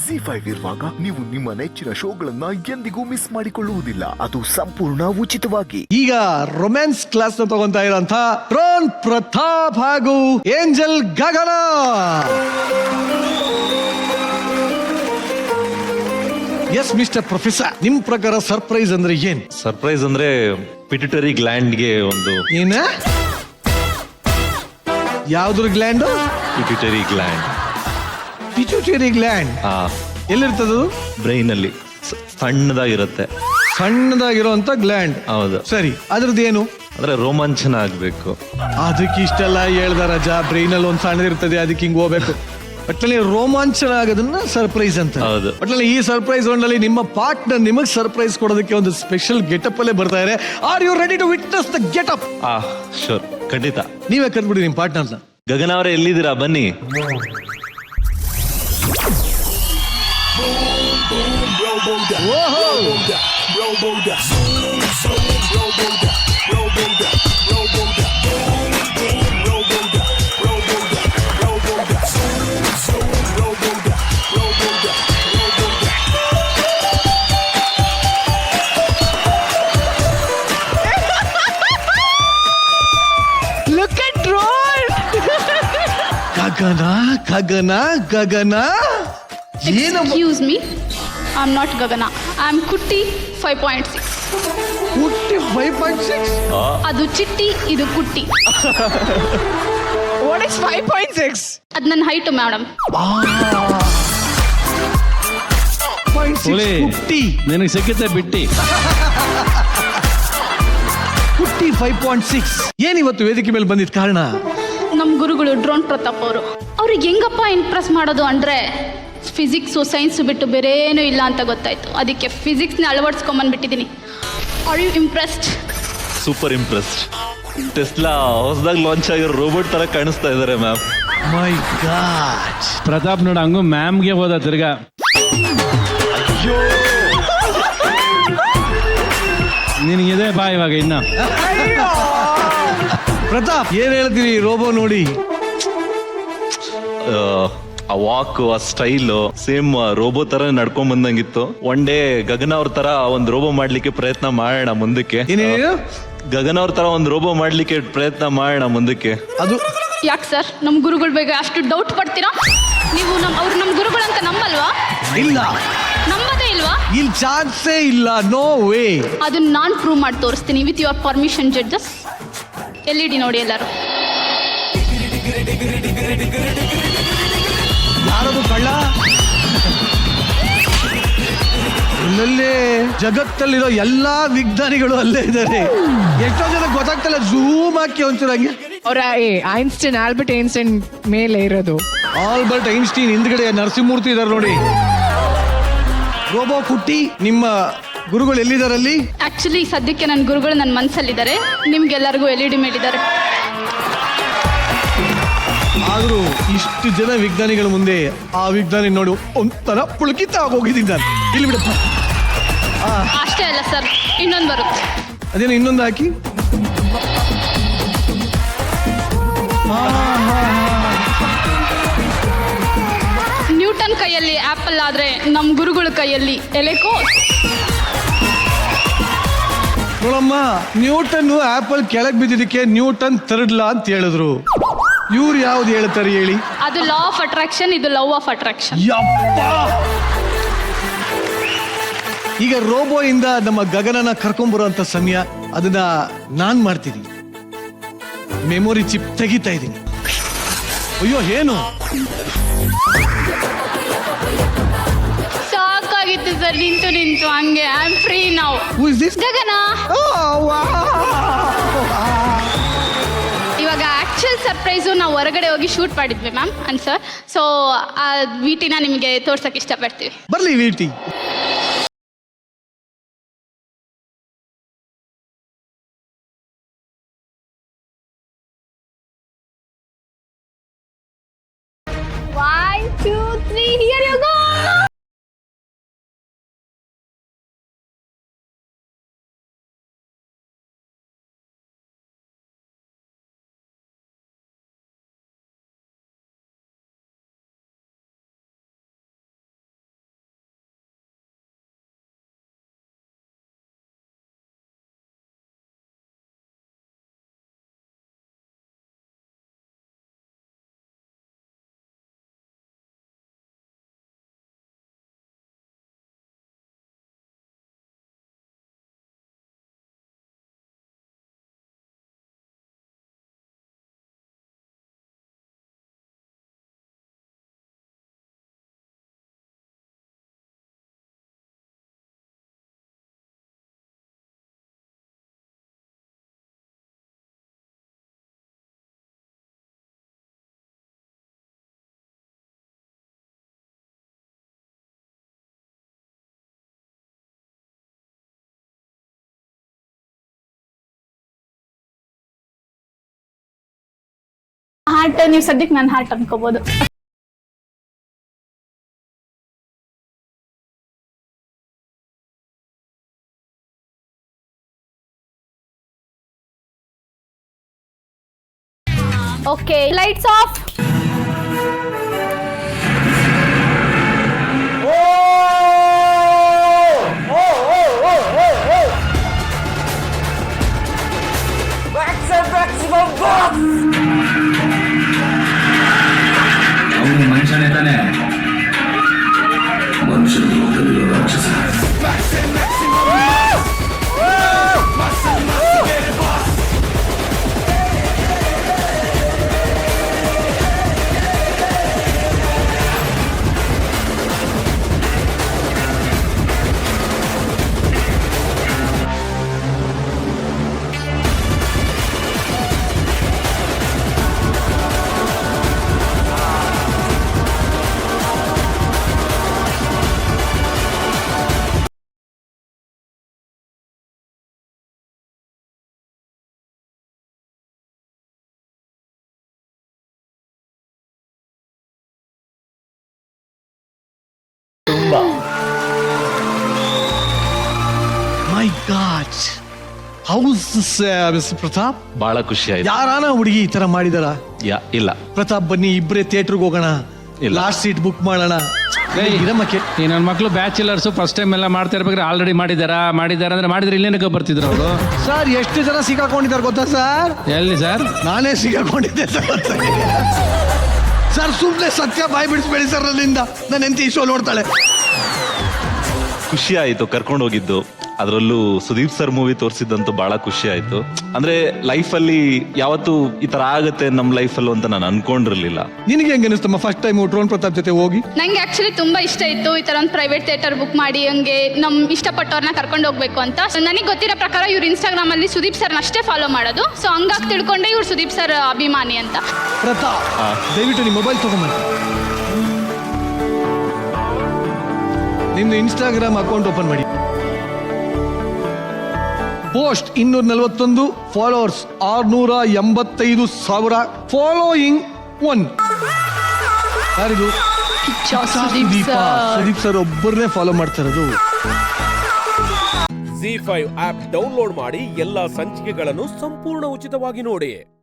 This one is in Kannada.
ಜಿ5 ಇರುವಾಗ ನೀವು ನಿಮ್ಮ ನೆಚ್ಚಿನ ಶೋಗಳನ್ನ ಎಂದಿಗೂ ಮಿಸ್ ಮಾಡಿಕೊಳ್ಳುವುದಿಲ್ಲ. ಅದು ಸಂಪೂರ್ಣ ಉಚಿತವಾಗಿ. ಈಗ ರೊಮ್ಯಾನ್ಸ್ ಕ್ಲಾಸ್ ನ ತಗೊಂತಾ ಇರೋಂಥ ಟ್ರೋನ್ ಪ್ರತಾಪ್ ಹಾಗೂ ಏಂಜಲ್ ಗಗನ. ಎಸ್ ಮಿಸ್ಟರ್ ಪ್ರೊಫೆಸರ್, ನಿಮ್ ಪ್ರಕಾರ ಸರ್ಪ್ರೈಸ್ ಅಂದ್ರೆ ಏನ್? ಸರ್ಪ್ರೈಸ್ ಅಂದ್ರೆ ಪಿಟ್ಯುಟರಿ ಗ್ಲ್ಯಾಂಡ್ಗೆ ಒಂದು ಏನ? ಯಾವ್ದ್ರ gland? Pituitary gland. Pituitary gland ಎಲ್ಲಿರ್ತದ? ಬ್ರೈನ್ ಅಲ್ಲಿ ಸಣ್ಣದಾಗಿರುತ್ತೆ. ಸಣ್ಣದಾಗಿರುವಂತ ಗ್ಲ್ಯಾಂಡ್. ಹೌದು. ಸರಿ, ಅದ್ರದ್ದೇನು? ಅಂದ್ರೆ ರೋಮಾಂಚನ ಆಗ್ಬೇಕು. ಅದಕ್ಕೆ ಇಷ್ಟೆಲ್ಲ ಹೇಳ್ದ ರಜಾ. ಬ್ರೈನ್ ಅಲ್ಲಿ ಒಂದ್ ಸಣ್ಣದಿರ್ತದೆ, ಅದಕ್ಕೆ ಹಿಂಗ್ ಹೋಗ್ಬೇಕು. ಒಟ್ಟಲ್ಲಿ ರೋಮಾಂಚನ ಆಗೋದನ್ನ ಸರ್ಪ್ರೈಸ್ ಅಂತ. ಹೌದು. ಒಟ್ಟಲ್ಲಿ ಈ ಸರ್ಪ್ರೈಸ್ ಒಂದಲ್ಲಿ ನಿಮ್ಮ ಪಾರ್ಟ್ನರ್ ನಿಮಗ್ ಸರ್ಪ್ರೈಸ್ ಕೊಡೋದಕ್ಕೆ ಒಂದು ಸ್ಪೆಷಲ್ ಗೆಟಪ್ ಅಲ್ಲೇ ಬರ್ತಾ ಇದೆ. Are you ready to witness the getup? Sure, ಖಂಡಿತ. ನೀವೇ ಕರ್ಬಿಡಿ ನಿಮ್ ಪಾರ್ಟ್ನರ್ನ. ಗಗನ ಅವರೇ ಎಲ್ಲಿದ್ದೀರಾ? ಬನ್ನಿ. Look at Troll! ಗಗನ ಗಗನ ಗಗನ ಏನು? Excuse me, I'm not Gagana. I'm Kutti 5.6. 5.6? ಅದು ಚಿಟ್ಟಿ, ಇದು ಕುಟ್ಟಿ. What is 5.6? ಅದು ನನ್ನ ಹೈಟ್ ಮೇಡಮ್. ಕುಟ್ಟಿ ನಿನಗೆ ಸಿಕ್ಕತ್ತೆ ಬಿಟ್ಟಿ. ಕುಟ್ಟಿ 5.6. ಏನಿವತ್ತು ವೇದಿಕೆ ಮೇಲೆ ಬಂದಿದ್ದ ಕಾರಣ? ನಮ್ಮ ಗುರುಗಳು ಡ್ರೋನ್ ಪ್ರತಾಪ್ ಅವರು. ಅವ್ರಿಗೆ ಹೆಂಗಪ್ಪ ಇಂಪ್ರೆಸ್ ಮಾಡೋದು ಅಂದರೆ ಫಿಸಿಕ್ಸು ಸೈನ್ಸು ಬಿಟ್ಟು ಬೇರೇನೂ ಇಲ್ಲ ಅಂತ ಗೊತ್ತಾಯ್ತು. ಅದಕ್ಕೆ ಫಿಸಿಕ್ಸ್ನ ಅಳವಡಿಸ್ಕೊಂಬಂದ್ಬಿಟ್ಟಿದ್ದೀನಿ. Are you impressed? Super impressed. Tesla ಹೊಸದಾಗಿ ಲಾಂಚ್ ಆಗಿರೋ ರೋಬೋಟ್ ತರ ಕಾಣಿಸ್ತಾ ಇದಾರೆ ಮ್ಯಾಮ್. ಮೈ ಗಾಡ್. ಪ್ರತಾಪ್ ನೋಡ ಹಂಗು ಮ್ಯಾಮ್ಗೆ ಹೋದ ತಿರ್ಗಾ. ನಿನಗಿದೆ ಬಾ ಇವಾಗ ಇನ್ನ. ಪ್ರತಾಪ್, ಏನ್ ಹೇಳ್ತೀವಿ ರೋಬೋ ನೋಡಿ? ಆ ವಾಕ್, ಆ ಸ್ಟೈಲು ಸೇಮ್ ರೋಬೋ ತರ ನಡ್ಕೊಂಡ್ ಬಂದಂಗಿತ್ತು. ಒನ್ ಡೇ ಗಗನ ಅವ್ರ ತರ ಒಂದ್ ರೋಬೋ ಮಾಡ್ಲಿಕ್ಕೆ ಪ್ರಯತ್ನ ಮಾಡೋಣ ಮುಂದಕ್ಕೆ. ಏನೇನು? ಗಗನ ಅವ್ರ ತರ ಒಂದ್ ರೋಬೋ ಮಾಡ್ಲಿಕ್ಕೆ ಪ್ರಯತ್ನ ಮಾಡೋಣ ಮುಂದಕ್ಕೆ. ಅದು ಯಾಕೆ ಸರ್ ನಮ್ಮ ಗುರುಗಳ ಬಗ್ಗೆ ಅಷ್ಟು ಡೌಟ್ ಪಡ್ತೀರಾ ನೀವು? ಅವ್ರು ನಮ್ಮ ಗುರುಗಳಂತ ನಂಬಲ್ವಾ? ಇಲ್ಲ, ನಂಬದೇ ಇಲ್ವಾ? ಇಲ್ಲಿ ಚಾನ್ಸೇ ಇಲ್ಲ. No way. ಅದನ್ನ ನಾನು ಪ್ರೂವ್ ಮಾಡಿ ತೋರಿಸ್ತೀನಿ with your permission judges. LED ನೋಡಿ ಎಲ್ಲರೂ. ಯಾರದು ಕಳ್ಳ? ಇಲ್ಲಲ್ಲೇ ಜಗತ್ತಲ್ಲಿರೋ ಎಲ್ಲಾ ವಿಜ್ಞಾನಿಗಳು ಅಲ್ಲೇ ಇದ್ದಾರೆ. ಎಷ್ಟೋ ಜನ ಗೊತ್ತಾಗ್ತಲ್ಲ. ಝೂಮ್ ಹಾಕಿ ಒಂಚೂರು ಹಂಗೆ. ಅವರ ಐನ್ಸ್ಟೈನ್, ಆಲ್ಬರ್ಟ್ ಐನ್ಸ್ಟೈನ್ ಮೇಲೆ ಇರೋದು. ಆಲ್ಬರ್ಟ್ ಐನ್ಸ್ಟೀನ್ ಹಿಂದ್ಗಡೆ ನರಸಿಂಹಮೂರ್ತಿ ಇದಾರೆ ನೋಡಿ. ರೋಬೋ ಕುಟ್ಟಿ, ನಿಮ್ಮ ಗುರುಗಳು ಎಲ್ಲಿದಾರಲ್ಲಿ? ಆಕ್ಚುಲಿ ಸದ್ಯಕ್ಕೆ ನನ್ನ ಗುರುಗಳು ನನ್ನ ಮನಸ್ಸಲ್ಲಿದ್ದಾರೆ. ನಿಮ್ಗೆಲ್ಲರಿಗೂ LED ಮೇಲಿದ್ದಾರೆ. ಆದ್ರೂ ಇಷ್ಟು ಜನ ವಿಜ್ಞಾನಿಗಳ ಮುಂದೆ ಆ ವಿಜ್ಞಾನಿ ನೋಡು ಒಂಥರ ಪುಳಕಿತ ಆಗೋಗಿದ್ದೀನಿ ನಾನು. ಇಲ್ಲಿ ಬಿಡಪ್ಪ. ಅಷ್ಟೇ ಅಲ್ಲ ಸರ್, ಇನ್ನೊಂದು ಬರುತ್ತೆ. ಅದೇನು ಇನ್ನೊಂದು ಹಾಕಿ? ನ್ಯೂಟನ್ ಕೈಯಲ್ಲಿ ಆಪಲ್ ಆದ್ರೆ ನಮ್ಮ ಗುರುಗಳ ಕೈಯಲ್ಲಿ ಎಲೆಕೋ. ನೋಡಮ್ಮ, ನ್ಯೂಟನ್ ಆಪಲ್ ಕೆಳಗ್ ಬಿದ್ದಿದ್ದಕ್ಕೆ ನ್ಯೂಟನ್ ಥರ್ಡ್ ಲಾ ಅಂತ ಹೇಳಿದ್ರು. ಇವ್ರು ಯಾವ್ದು ಹೇಳ್ತಾರೆ ಹೇಳಿ? ಅದು ಲಾ ಆಫ್ ಅಟ್ರಾಕ್ಷನ್, ಇದು ಲವ್ ಆಫ್ ಅಟ್ರಾಕ್ಷನ್. ಯಪ್ಪ. ಈಗ ರೋಬೋ ಇಂದ ನಮ್ಮ ಗಗನನ ಕರ್ಕೊಂಡ್ಬರುವಂತ ಸಮಯ, ಅದನ್ನ ನಾನ್ ಮಾಡ್ತೀನಿ. ಮೆಮೊರಿ ಚಿಪ್ ತೆಗಿತಾ ಇದ್ದೀನಿ. ಅಯ್ಯೋ ಏನು ಸಾಕಾಗಿತ್ತು ಸರ್, ನಿಂತು ನಿಂತು ಹಂಗೆ. I am free now. Who is this? Gagana. ಇವಾಗ ಆಕ್ಚುಯಲ್ ಸರ್ಪ್ರೈಸು ನಾವು ಹೊರಗಡೆ ಹೋಗಿ ಶೂಟ್ ಮಾಡಿದ್ವಿ ಮ್ಯಾಮ್ ಅಂಡ್ ಸರ್. ಸೊ ಆ ವಿಟಿನ ನಿಮಗೆ ತೋರ್ಸಕ್ಕೆ ಇಷ್ಟಪಡ್ತೀವಿ. ಬರ್ಲಿ ವೀಟಿ. ಹಾರ್ಟ್ ನೀವು ಸದ್ಯಕ್ಕೆ ನನ್ನ ಹಾರ್ಟ್ ಅನ್ಕೋಬಹುದು. Okay, lights off. ಅವನು ಮನುಷ್ಯನೇ ತಾನೆ, ಮನುಷ್ಯನ ರೂಪದಲ್ಲಿರೋ ರಾಕ್ಷಸ. My god, how's mister Pratap? ಬಹಳ ಖುಷಿ ಆಯ್ತು. ಯಾರಾನ ಹುಡುಗಿ ಈ ತರ ಮಾಡಿದಾರ? ಇಲ್ಲ ಪ್ರತಾಪ್ ಬನ್ನಿ ಇಬ್ಬರೇ ಥಿಯೇಟರ್ಗೆ ಹೋಗೋಣ, ಇಲ್ಲ. ಲಾಸ್ಟ್ ಸೀಟ್ ಬುಕ್ ಮಾಡೋಣ. ಇರಮಕ್ಕೆ ಈ ನನ್ನ ಮಕ್ಕಳು ಬ್ಯಾಚುಲರ್ಸ್ ಫಸ್ಟ್ ಟೈಮ್ ಎಲ್ಲ ಮಾಡ್ತಾ ಇರ್ಬೇಕಾದ್ರೆ ಆಲ್ರೆಡಿ ಮಾಡಿದಾರ ಅಂದ್ರೆ ಮಾಡಿದ್ರೆ ಇಲ್ಲೇನಕ್ಕೆ ಬರ್ತಿದ್ರು ಅವರು. ಸರ್ ಎಷ್ಟು ಜನ ಸಿಕ್ಕಾಕೊಂಡಿದ್ದಾರೆ ಗೊತ್ತಾ ಸರ್? ಎಲ್ಲಿ ಸರ್? ನಾನೇ ಸಿಕ್ಕಾಕೊಂಡಿದ್ದೆ ಸರ್. ಸುಮ್ಮನೆ ಸತ್ಯ ಬಾಯಿ ಬಿಡಿಸ್ಬೇಡಿ ಸರ್, ಅಲ್ಲಿಂದ ನನ್ನ ಹೆಂಡತಿ ಈ ಶೋ ನೋಡ್ತಾಳೆ. ಖುಷಿ ಆಯ್ತು ಕರ್ಕೊಂಡು ಹೋಗಿದ್ದು. ಅದರಲ್ಲೂ ಸುದೀಪ್ ಸರ್ ಮೂವಿ ತೋರಿಸಿದ್ದಂತೂ ಬಹಳ ಖುಷಿ ಆಯ್ತು. ಅಂದ್ರೆ ಲೈಫಲ್ಲಿ ಯಾವತ್ತು ಈ ತರ ಆಗತ್ತೆ ನಮ್ಮ ಲೈಫಲ್ಲೂ ಅಂತ ನಾನು ಅನ್ಕೊಂಡಿರ್ಲಿಲ್ಲ. ನಿನಗೆ ಹೆಂಗ ಅನಿಸ್ತಮ್ಮ ಫಸ್ಟ್ ಟೈಮ್ ಡ್ರೋನ್ ಪ್ರತಾಪ್ ಜೊತೆ ಹೋಗಿ? ನಂಗೆ ಆಕ್ಚುಲಿ ತುಂಬಾ ಇಷ್ಟ ಇತ್ತು ಈ ತರ ಒಂದು ಪ್ರೈವೇಟ್ ಥಿಯೇಟರ್ ಬುಕ್ ಮಾಡಿ ಹಂಗೆ ನಮ್ ಇಷ್ಟಪಟ್ಟವ್ರನ್ನ ಕರ್ಕೊಂಡು ಹೋಗ್ಬೇಕು ಅಂತ. ನನಗೆ ಗೊತ್ತಿರೋ ಪ್ರಕಾರ ಇವ್ರು ಇನ್ಸ್ಟಾಗ್ರಾಮ್ ಅಲ್ಲಿ ಸುದೀಪ್ ಸರ್ ಅಷ್ಟೇ ಫಾಲೋ ಮಾಡೋದು. ಸೊ ಹಂಗಾಗಿ ತಿಳ್ಕೊಂಡೆ ಇವ್ರು ಸುದೀಪ್ ಸರ್ ಅಭಿಮಾನಿ ಅಂತ. ಪ್ರತಾಪ್ ದಯವಿಟ್ಟು ನಿಮ್ಮ ಮೊಬೈಲ್ ತಗೊಂಬನ್ನಿ. ನಿಮ್ದು ಇನ್ಸ್ಟಾಗ್ರಾಮ್ ಅಕೌಂಟ್ ಓಪನ್ ಮಾಡಿ. Post 241, followers 685,000, following 1. ಯಾರಿದು? ಸುದೀಪ್ ಸರ್ ಒಬ್ಬರನ್ನೇ ಫಾಲೋ ಮಾಡ್ತಾ ಇರೋದು. ZEE5 ಆಪ್ ಡೌನ್ಲೋಡ್ ಮಾಡಿ ಎಲ್ಲಾ ಸಂಚಿಕೆಗಳನ್ನು ಸಂಪೂರ್ಣ ಉಚಿತವಾಗಿ ನೋಡಿ.